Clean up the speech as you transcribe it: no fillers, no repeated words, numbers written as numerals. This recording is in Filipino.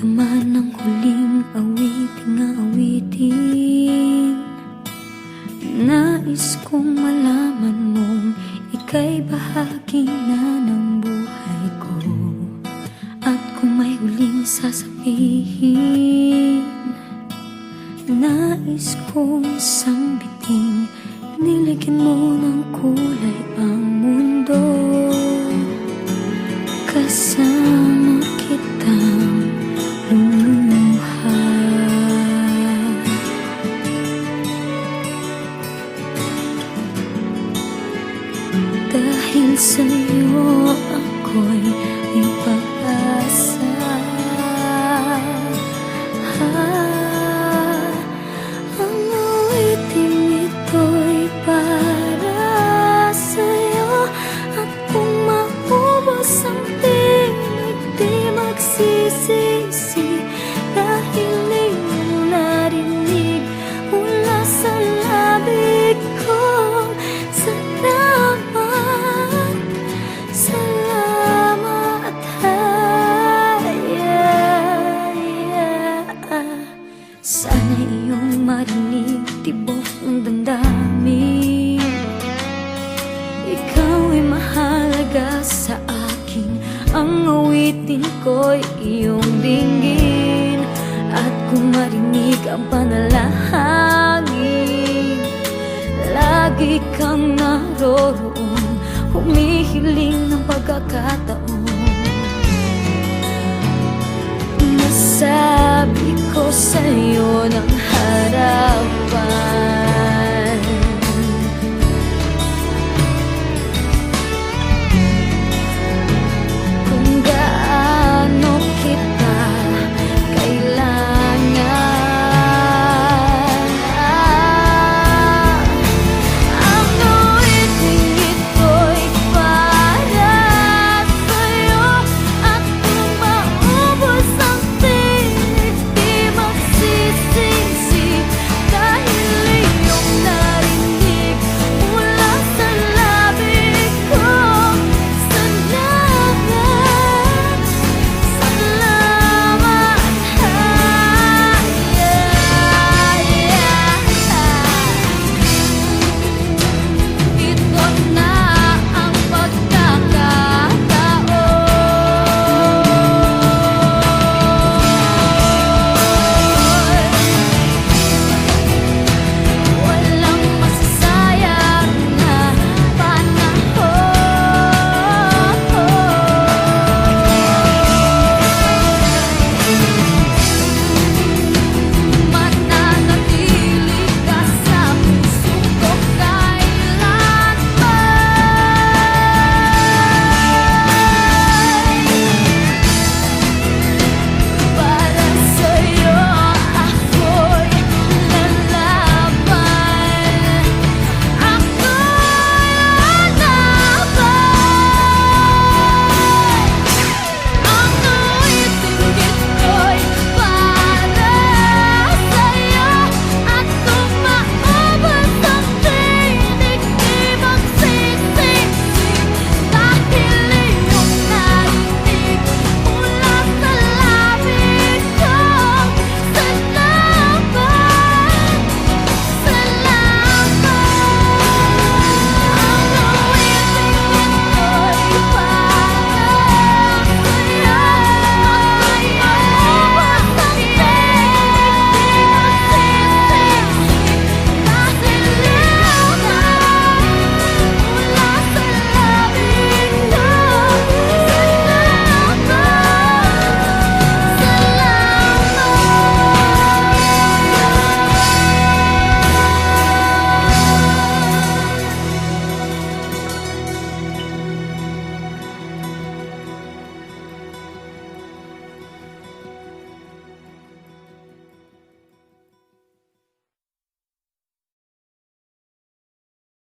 naman ang huling awiting nais kong malaman mong ika'y bahagi na ng buhay ko. At kung may huling sasabihin, nais kong sambitin, nilagyan mo ng kulay ang mundo. Kasama kitang lumuha, dahil sa'yo ako'y may pag-asa. Ang awiting ito'y para sa'yo, at kung maubos ang tinig, di magsisisi, dahil di mo narinig mula sa labig ko. Salamat, salamat, sana iyong marinig tibok ng damdamin. Ikaw ay mahalaga sa akin, ang awitin ko'y iyong dinggin. At kung marinig ang panalangin, lagi kang naroroon, humihiling ng pagkakataon. Nasabi ko sa'yo ng